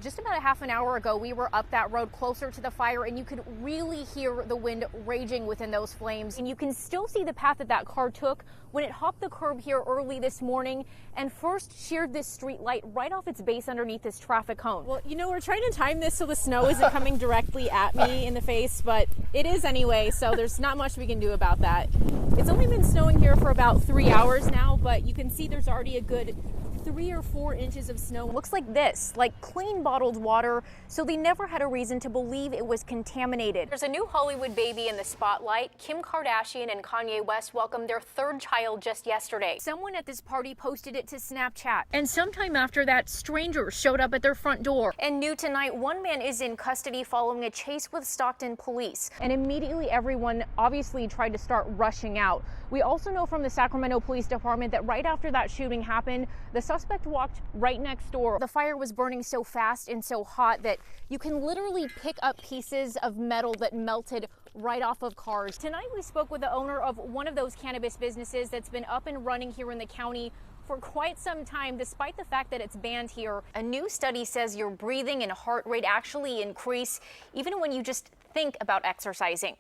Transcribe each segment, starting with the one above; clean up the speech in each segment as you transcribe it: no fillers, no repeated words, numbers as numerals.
Just about a half an hour ago, we were up that road closer to the fire, and you could really hear the wind raging within those flames. And you can still see the path that car took when it hopped the curb here early this morning and first sheared this street light right off its base underneath this traffic cone. Well, you know, we're trying to time this so the snow isn't coming directly at me in the face, but it is anyway, so there's not much we can do about that. It's only been snowing here for about 3 hours now, but you can see there's already a good 3 or 4 inches of snow. Looks like this, like clean bottled water, so they never had a reason to believe it was contaminated. There's a new Hollywood baby in the spotlight. Kim Kardashian and Kanye West welcomed their 3rd child just yesterday. Someone at this party posted it to Snapchat, and sometime after that, strangers showed up at their front door. And new tonight, one man is in custody following a chase with Stockton police. And immediately everyone obviously tried to start rushing out. We also know from the Sacramento Police Department that right after that shooting happened, the suspect walked right next door. The fire was burning so fast and so hot that you can literally pick up pieces of metal that melted right off of cars. Tonight we spoke with the owner of one of those cannabis businesses that's been up and running here in the county for quite some time, despite the fact that it's banned here. A new study says your breathing and heart rate actually increase even when you just think about exercising.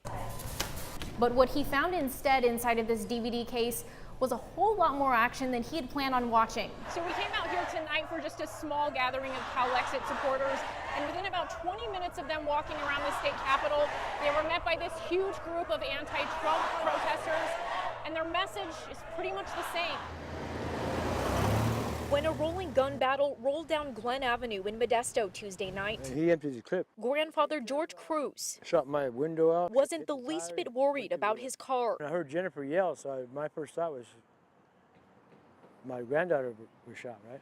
But what he found instead inside of this DVD case was a whole lot more action than he had planned on watching. So we came out here tonight for just a small gathering of Calexit supporters, and within about 20 minutes of them walking around the state capitol, they were met by this huge group of anti-Trump protesters, and their message is pretty much the same. When a rolling gun battle rolled down Glen Avenue in Modesto Tuesday night, He emptied his clip. grandfather George Cruz Shot my window out. wasn't the least bit worried about his car. I heard Jennifer yell, so my first thought was my granddaughter was shot, right?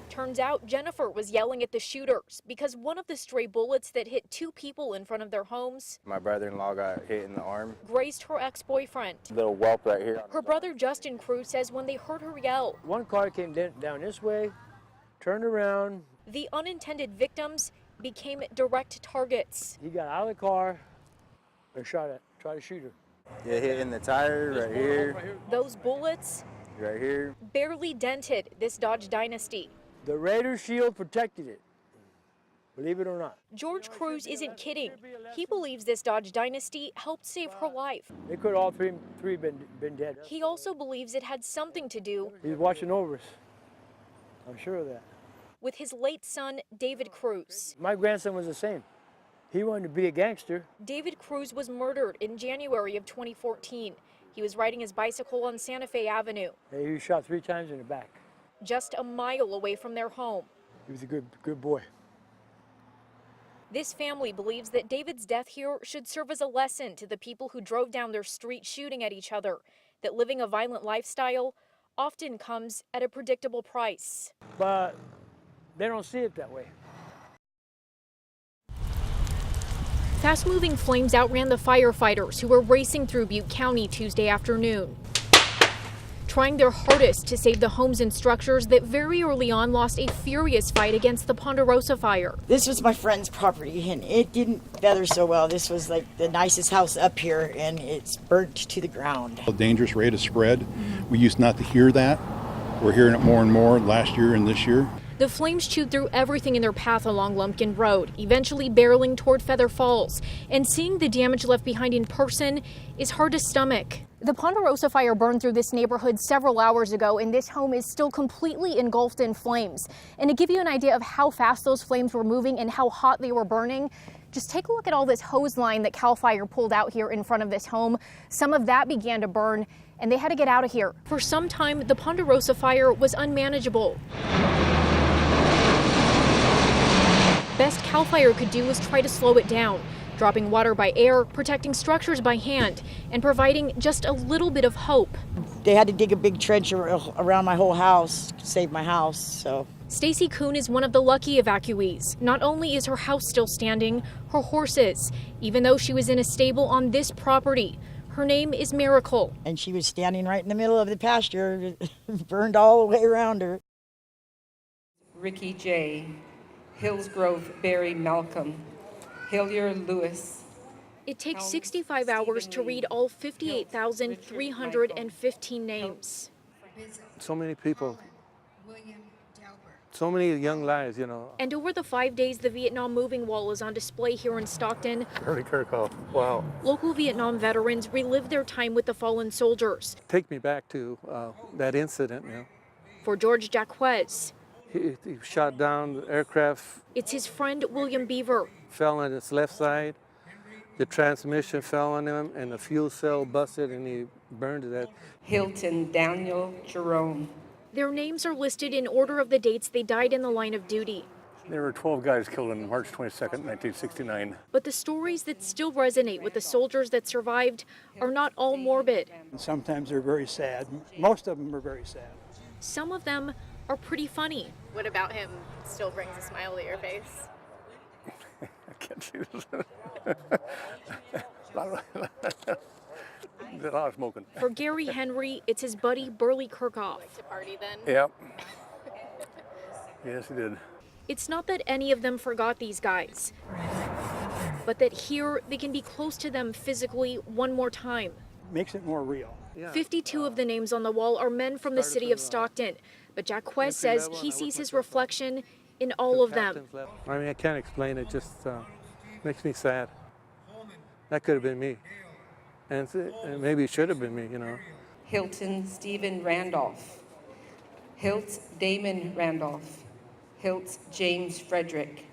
Turns out Jennifer was yelling at the shooters because one of the stray bullets that hit 2 people in front of their homes My brother-in-law got hit in the arm. grazed her ex-boyfriend. Little whelp right here. Her brother Justin Cruz says when they heard her yell, One car came down this way, turned around. the unintended victims became direct targets. He got out of the car and tried to shoot her. Yeah, hit in the tire right here, Those bullets right here. barely dented this Dodge Dynasty. The Raider shield protected it, believe it or not. George Cruz isn't kidding. He believes this Dodge Dynasty helped save her life. They could all three been dead. He also believes it had something to do He's watching over us. I'm sure of that. with his late son, David Cruz. My grandson was the same. He wanted to be a gangster. David Cruz was murdered in January of 2014. He was riding his bicycle on Santa Fe Avenue, He was shot 3 times in the back. just a mile away from their home. He was a good boy. This family believes that David's death here should serve as a lesson to the people who drove down their street shooting at each other, that living a violent lifestyle often comes at a predictable price. But they don't see it that way. Fast-moving flames outran the firefighters who were racing through Butte County Tuesday afternoon, trying their hardest to save the homes and structures that very early on lost a furious fight against the Ponderosa fire. This was my friend's property, and it didn't feather so well. This was like the nicest house up here, and it's burnt to the ground. A dangerous rate of spread. We used not to hear that. We're hearing it more and more last year and this year. The flames chewed through everything in their path along Lumpkin Road, eventually barreling toward Feather Falls. And seeing the damage left behind in person is hard to stomach. The Ponderosa fire burned through this neighborhood several hours ago, and this home is still completely engulfed in flames. And to give you an idea of how fast those flames were moving and how hot they were burning, just take a look at all this hose line that CAL FIRE pulled out here in front of this home. Some of that began to burn, and they had to get out of here. For some time, the Ponderosa fire was unmanageable. Best CAL FIRE could do was try to slow it down, dropping water by air, protecting structures by hand, and providing just a little bit of hope. They had to dig a big trench around my whole house to save my house, so. Stacy Kuhn is one of the lucky evacuees. Not only is her house still standing, her horses, even though she was in a stable on this property. Her name is Miracle. And she was standing right in the middle of the pasture, burned all the way around her. Ricky J., Hillsgrove Barry Malcolm, Hillier Lewis. It takes 65 hours to read all 58,315 names. So many people so many young lives, you know. And over the 5 days the Vietnam Moving Wall is on display here in Stockton, Early Kirkhoff, wow. local Vietnam veterans relive their time with the fallen soldiers. Take me back to that incident, you know. For George Jacquez, He shot down the aircraft, it's his friend William Beaver. fell on his left side. The transmission fell on him, and the fuel cell busted, and he burned to death. Hilton Daniel Jerome. Their names are listed in order of the dates they died in the line of duty. There were 12 guys killed on March 22nd, 1969. But the stories that still resonate with the soldiers that survived are not all morbid. Sometimes they're very sad. Most of them are very sad. Some of them are pretty funny. What about him still brings a smile to your face? I can't choose. A lot of smoking. For Gary Henry, it's his buddy Burley Kirkhoff. To party then? Yep. Yes, he did. It's not that any of them forgot these guys, but that here they can be close to them physically one more time. Makes it more real. 52 of the names on the wall are men from the city of Stockton, but Jacquez says he sees his reflection in all of them. I mean, I can't explain it, just makes me sad. That could have been me. And maybe it should have been me, you know. Hilton Stephen Randolph. Hilt Damon Randolph. Hilt James Frederick.